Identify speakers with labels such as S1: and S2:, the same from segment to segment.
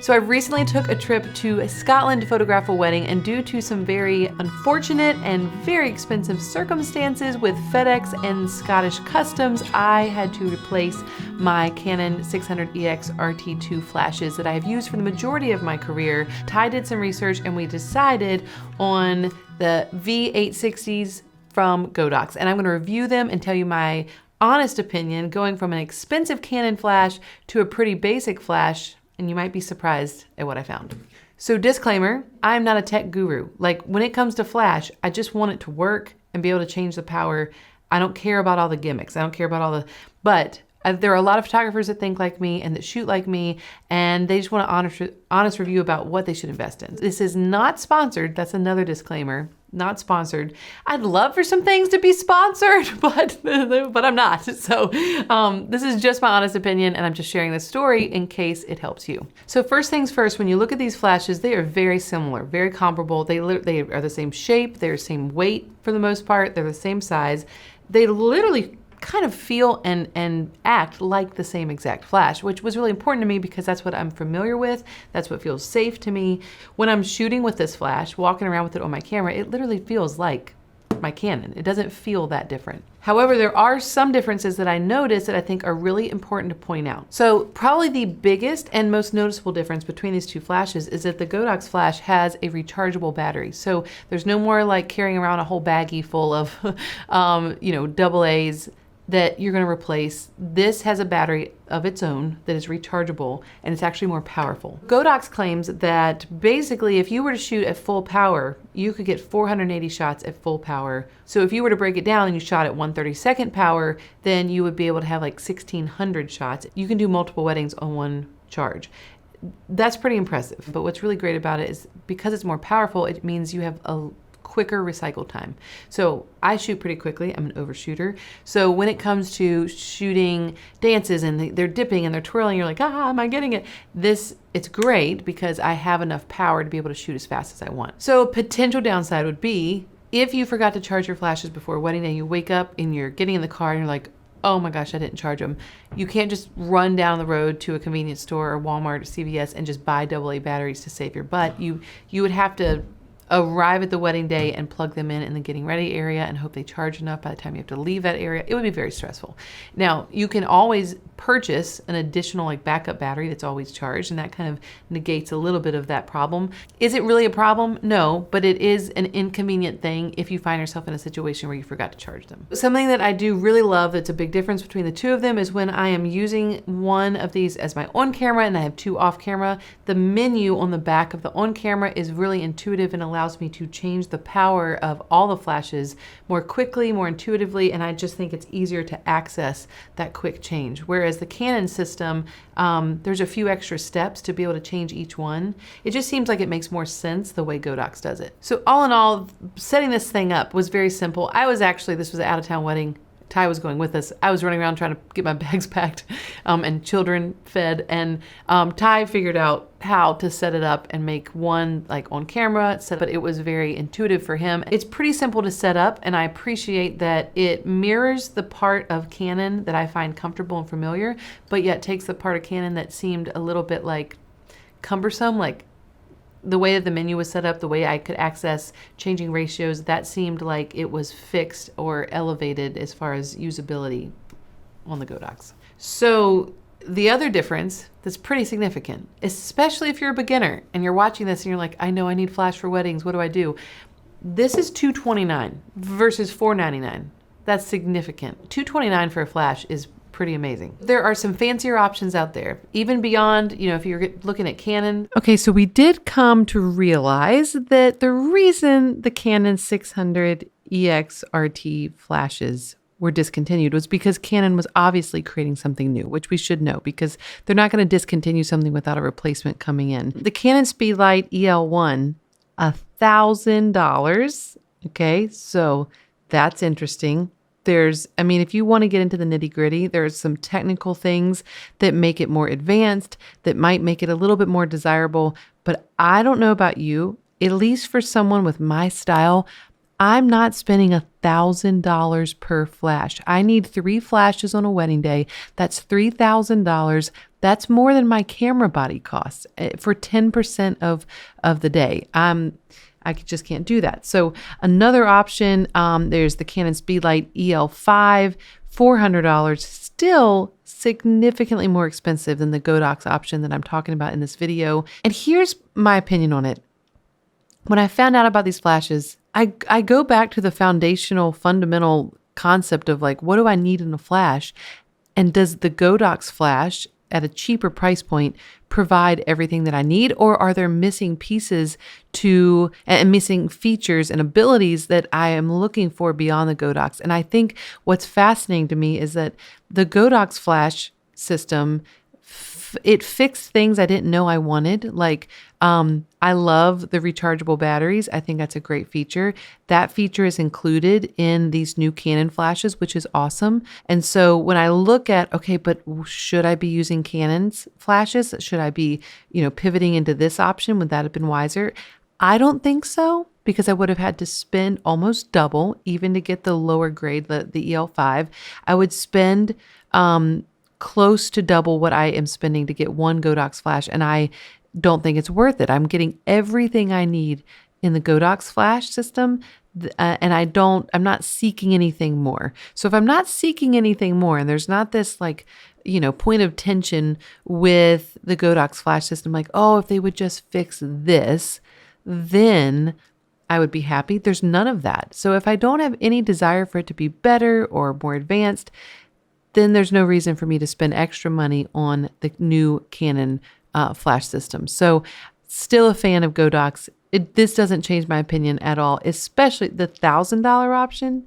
S1: So I recently took a trip to Scotland to photograph a wedding, and due to some very unfortunate and very expensive circumstances with FedEx and Scottish Customs, I had to replace my Canon 600EX RT2 flashes that I have used for the majority of my career. Ty did some research and we decided on the V860s from Godox, and I'm going to review them and tell you my honest opinion going from an expensive Canon flash to a pretty basic flash, and you might be surprised at what I found. So disclaimer, I'm not a tech guru. Like when it comes to flash, I just want it to work and be able to change the power. I don't care about all the gimmicks. I don't care about all the, but there are a lot of photographers that think like me and that shoot like me, and they just want an honest review about what they should invest in. This is not sponsored. That's another disclaimer. Not sponsored. I'd love for some things to be sponsored, but I'm not. So this is just my honest opinion, and I'm just sharing this story in case it helps you. So first things first, when you look at these flashes, they are very similar, very comparable. They are the same shape, they're the same weight for the most part, they're the same size. They literally kind of feel and act like the same exact flash, which was really important to me because that's what I'm familiar with. That's what feels safe to me. When I'm shooting with this flash, walking around with it on my camera, it literally feels like my Canon. It doesn't feel that different. However, there are some differences that I noticed that I think are really important to point out. So probably the biggest and most noticeable difference between these two flashes is that the Godox flash has a rechargeable battery. So there's no more like carrying around a whole baggie full of, double A's that you're going to replace. This has a battery of its own that is rechargeable, and it's actually more powerful. Godox claims that basically if you were to shoot at full power, you could get 480 shots at full power. So if you were to break it down and you shot at 1/32 power, then you would be able to have like 1,600 shots. You can do multiple weddings on one charge. That's pretty impressive. But what's really great about it is because it's more powerful, it means you have a quicker recycle time. So I shoot pretty quickly. I'm an overshooter. So when it comes to shooting dances and they're dipping and they're twirling, you're like, am I getting it? It's great because I have enough power to be able to shoot as fast as I want. So potential downside would be if you forgot to charge your flashes before wedding day, you wake up and you're getting in the car and you're like, oh my gosh, I didn't charge them. You can't just run down the road to a convenience store or Walmart or CVS and just buy AA batteries to save your butt. You would have to arrive at the wedding day and plug them in the getting ready area and hope they charge enough by the time you have to leave that area. It would be very stressful. Now, you can always purchase an additional like backup battery that's always charged, and that kind of negates a little bit of that problem. Is it really a problem? No, but it is an inconvenient thing if you find yourself in a situation where you forgot to charge them. Something that I do really love that's a big difference between the two of them is when I am using one of these as my on camera and I have two off camera, the menu on the back of the on camera is really intuitive and allows me to change the power of all the flashes more quickly, more intuitively, and I just think it's easier to access that quick change. Whereas the Canon system, there's a few extra steps to be able to change each one. It just seems like it makes more sense the way Godox does it. So all in all, setting this thing up was very simple. This was an out-of-town wedding. Ty was going with us. I was running around trying to get my bags packed and children fed. And Ty figured out how to set it up and make one like on camera, but it was very intuitive for him. It's pretty simple to set up, and I appreciate that it mirrors the part of Canon that I find comfortable and familiar, but yet takes the part of Canon that seemed a little bit like cumbersome, like the way that the menu was set up, the way I could access changing ratios, that seemed like it was fixed or elevated as far as usability on the Godox. So the other difference that's pretty significant, especially if you're a beginner and you're watching this and you're like, I know I need flash for weddings, what do I do? This is $229 versus $499. That's significant. $229 for a flash is pretty amazing. There are some fancier options out there, even beyond, if you're looking at Canon. Okay, so we did come to realize that the reason the Canon 600EX RT flashes were discontinued was because Canon was obviously creating something new, which we should know because they're not going to discontinue something without a replacement coming in. The Canon Speedlight EL1, $1,000. Okay, so that's interesting. If you want to get into the nitty gritty, there's some technical things that make it more advanced, that might make it a little bit more desirable. But I don't know about you, at least for someone with my style, I'm not spending $1,000 per flash. I need 3 flashes on a wedding day. That's $3,000. That's more than my camera body costs for 10% of the day. I just can't do that. So another option, there's the Canon Speedlight EL5, $400, still significantly more expensive than the Godox option that I'm talking about in this video. And here's my opinion on it. When I found out about these flashes, I go back to the fundamental concept of like, what do I need in a flash? And does the Godox flash at a cheaper price point provide everything that I need? Or are there missing pieces and missing features and abilities that I am looking for beyond the Godox? And I think what's fascinating to me is that the Godox flash system, it fixed things I didn't know I wanted. Like, I love the rechargeable batteries. I think that's a great feature. That feature is included in these new Canon flashes, which is awesome. And so when I look at, okay, but should I be using Canon's flashes? Should I be, pivoting into this option? Would that have been wiser? I don't think so, because I would have had to spend almost double even to get the lower grade, the EL5. I would spend, close to double what I am spending to get one Godox flash, and I don't think it's worth it. I'm getting everything I need in the Godox flash system, and I'm not seeking anything more. So if I'm not seeking anything more, and there's not this point of tension with the Godox flash system, like, oh, if they would just fix this, then I would be happy. There's none of that. So if I don't have any desire for it to be better or more advanced, then there's no reason for me to spend extra money on the new Canon flash system. So still a fan of Godox. This doesn't change my opinion at all, especially the $1,000 option.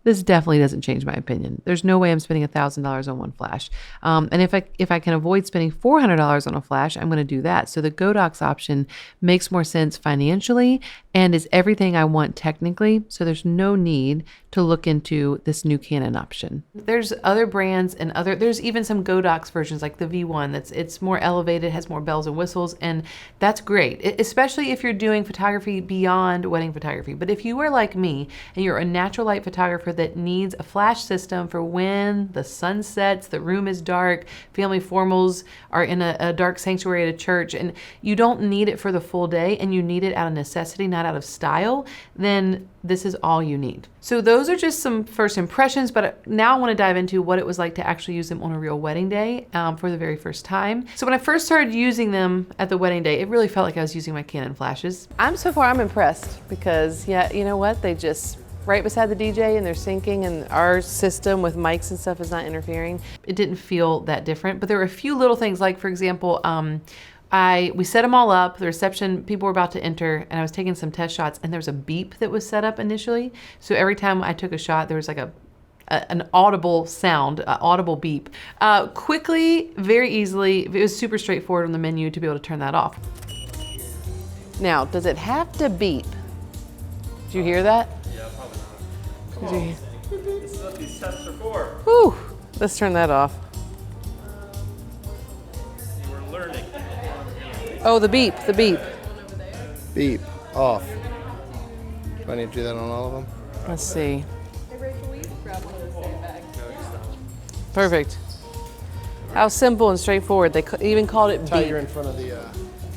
S1: This definitely doesn't change my opinion. There's no way I'm spending $1,000 on one flash. And if I can avoid spending $400 on a flash, I'm going to do that. So the Godox option makes more sense financially and is everything I want technically. So there's no need to look into this new Canon option. There's other brands and there's even some Godox versions like the V1 it's more elevated, has more bells and whistles, and that's great, especially if you're doing photography beyond wedding photography. But if you are like me and you're a natural light photographer that needs a flash system for when the sun sets, the room is dark, family formals are in a dark sanctuary at a church, and you don't need it for the full day and you need it out of necessity, not out of style, then this is all you need. So those are just some first impressions, but now I want to dive into what it was like to actually use them on a real wedding day for the very first time. So when I first started using them at the wedding day, it really felt like I was using my Canon flashes. So far I'm impressed because, yeah, you know what? They just right beside the DJ and they're syncing, and our system with mics and stuff is not interfering. It didn't feel that different, but there were a few little things, like for example, we set them all up, the reception, people were about to enter, and I was taking some test shots, and there was a beep that was set up initially. So every time I took a shot, there was like an audible sound, audible beep. Quickly, very easily, it was super straightforward on the menu to be able to turn that off. Now, does it have to beep? Did you hear that?
S2: Yeah, probably not. Come on. This is what these tests are for.
S1: Whew, let's turn that off.
S2: We're learning.
S1: Oh, the beep.
S3: Beep, off. Do I need to do that on all of them?
S1: Let's see. Perfect. How simple and straightforward. They even called it
S3: Ty,
S1: beep.
S3: you're in front of the...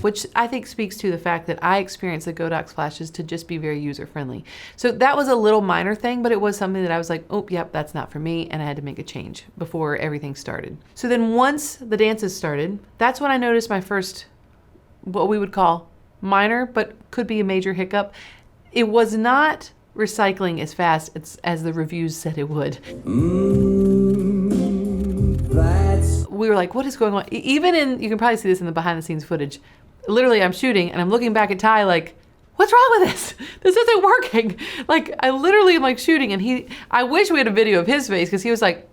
S1: Which I think speaks to the fact that I experienced the Godox flashes to just be very user-friendly. So that was a little minor thing, but it was something that I was like, oh, yep, that's not for me, and I had to make a change before everything started. So then once the dances started, that's when I noticed my first, what we would call minor, but could be a major hiccup. It was not recycling as fast as the reviews said it would. We were like, what is going on? Even you can probably see this in the behind the scenes footage. Literally, I'm shooting and I'm looking back at Ty like, what's wrong with this? This isn't working. Like, I literally am like shooting, and I wish we had a video of his face, because he was like,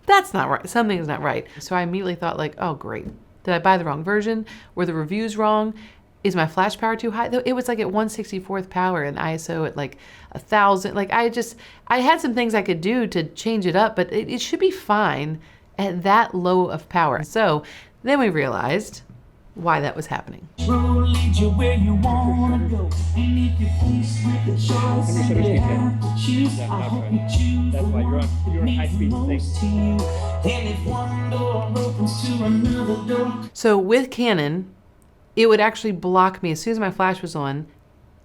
S1: that's not right. Something is not right. So I immediately thought like, oh great. Did I buy the wrong version? Were the reviews wrong? Is my flash power too high? It was like at 1/64th power and ISO at like 1,000. Like I had some things I could do to change it up, but it should be fine at that low of power. So then we realized why that was happening.
S2: Road leads you where you wanna go. And if you're faced with the choice you have to choose, I hope you choose the one that means the most to you. And if one door opens to another door.
S1: So with Canon, it would actually block me as soon as my flash was on.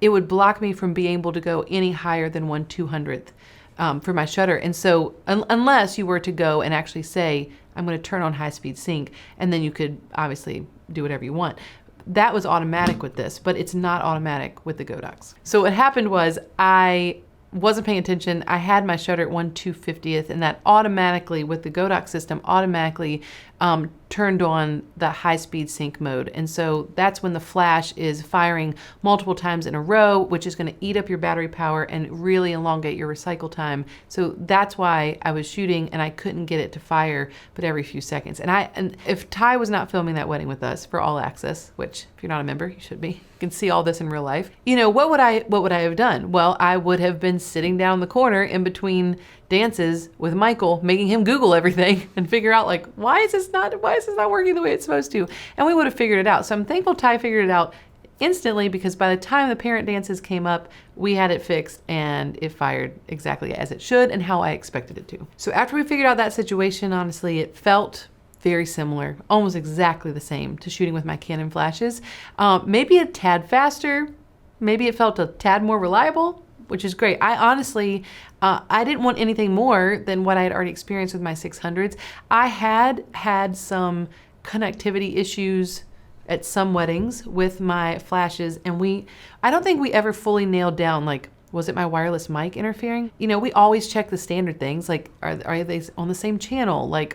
S1: It would block me from being able to go any higher than 1/200th for my shutter. And so unless you were to go and actually say, I'm going to turn on high speed sync, and then you could obviously do whatever you want. That was automatic with this, but it's not automatic with the Godox. So what happened was I wasn't paying attention. I had my shutter at 1/250th, and that automatically, with the Godox system, automatically turned on the high-speed sync mode. And so that's when the flash is firing multiple times in a row, which is going to eat up your battery power and really elongate your recycle time. So that's why I was shooting and I couldn't get it to fire but every few seconds. And if Ty was not filming that wedding with us for All Access, which if you're not a member, you should be. You can see all this in real life. You know, what would I have done? Well, I would have been sitting down in the corner in between dances with Michael, making him Google everything and figure out, like, why is this not working the way it's supposed to? And we would have figured it out. So I'm thankful Ty figured it out instantly, because by the time the parent dances came up, we had it fixed and it fired exactly as it should and how I expected it to. So after we figured out that situation, honestly, it felt very similar, almost exactly the same to shooting with my Canon flashes. Maybe a tad faster, maybe it felt a tad more reliable, which is great. I honestly, I didn't want anything more than what I had already experienced with my 600s. I had some connectivity issues at some weddings with my flashes, and I don't think we ever fully nailed down, like, was it my wireless mic interfering? You know, we always check the standard things, like, are they on the same channel? Like,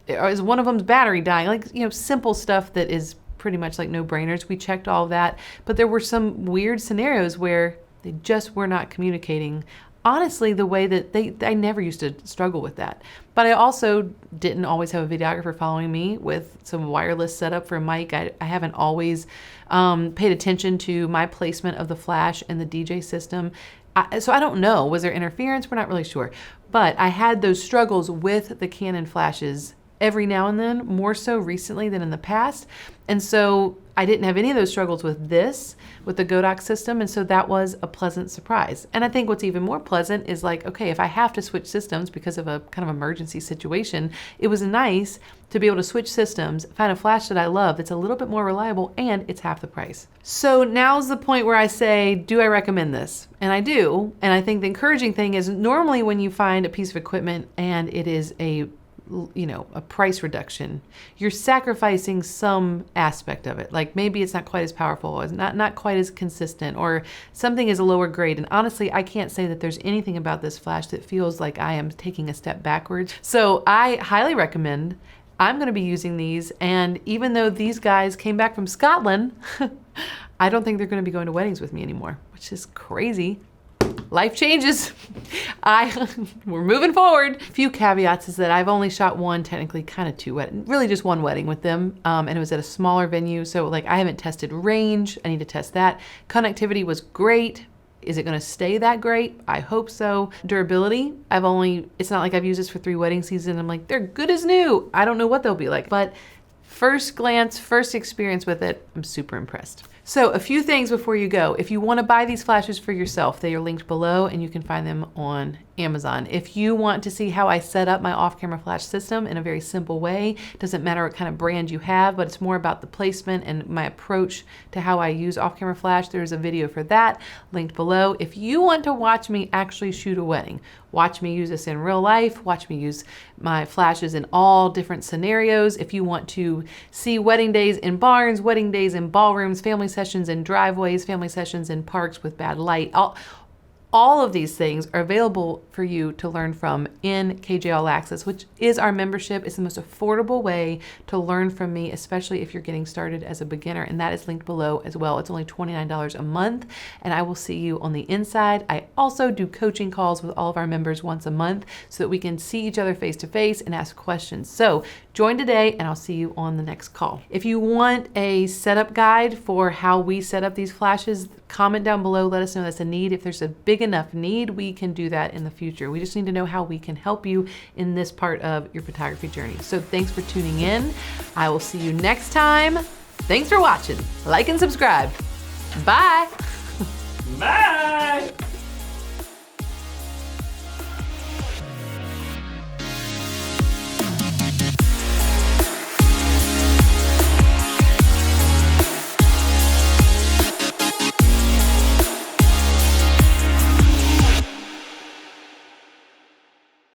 S1: is one of them's battery dying? Like, you know, simple stuff that is pretty much like no-brainers. We checked all of that, but there were some weird scenarios where they just were not communicating, honestly, the way that I never used to struggle with that. But I also didn't always have a videographer following me with some wireless setup for a mic. I haven't always paid attention to my placement of the flash and the DJ system. So I don't know, was there interference? We're not really sure. But I had those struggles with the Canon flashes every now and then, more so recently than in the past. And so I didn't have any of those struggles with the Godox system. And so that was a pleasant surprise. And I think what's even more pleasant is, like, okay, if I have to switch systems because of a kind of emergency situation, it was nice to be able to switch systems, find a flash that I love that's a little bit more reliable, and it's half the price. So now's the point where I say, do I recommend this? And I do. And I think the encouraging thing is, normally when you find a piece of equipment and it is a price reduction, you're sacrificing some aspect of it. Like, maybe it's not quite as powerful, it's not quite as consistent, or something is a lower grade. And honestly, I can't say that there's anything about this flash that feels like I am taking a step backwards. So I highly recommend. I'm going to be using these, and even though these guys came back from Scotland, I don't think they're going to be going to weddings with me anymore, which is crazy. Life changes. We're moving forward. A few caveats is that I've only shot one, technically kind of two, really just one wedding with them. And it was at a smaller venue. So, like, I haven't tested range. I need to test that. Connectivity was great. Is it going to stay that great? I hope so. Durability, it's not like I've used this for 3 wedding seasons. I'm like, they're good as new. I don't know what they'll be like, but first glance, first experience with it, I'm super impressed. So a few things before you go. If you want to buy these flashes for yourself, they are linked below and you can find them on Amazon. If you want to see how I set up my off-camera flash system in a very simple way, doesn't matter what kind of brand you have, but it's more about the placement and my approach to how I use off-camera flash, there's a video for that linked below. If you want to watch me actually shoot a wedding, watch me use this in real life, watch me use my flashes in all different scenarios. If you want to see wedding days in barns, wedding days in ballrooms, family sessions in driveways, family sessions in parks with bad light, all of these things are available for you to learn from in KJ All Access, which is our membership. It's the most affordable way to learn from me, especially if you're getting started as a beginner, and that is linked below as well. It's only $29 a month, and I will see you on the inside. I also do coaching calls with all of our members once a month so that we can see each other face to face and ask questions. So join today, and I'll see you on the next call. If you want a setup guide for how we set up these flashes, comment down below, let us know that's a need. If there's a big enough need, we can do that in the future. We just need to know how we can help you in this part of your photography journey. So thanks for tuning in. I will see you next time. Thanks for watching. Like and subscribe. Bye.
S2: Bye!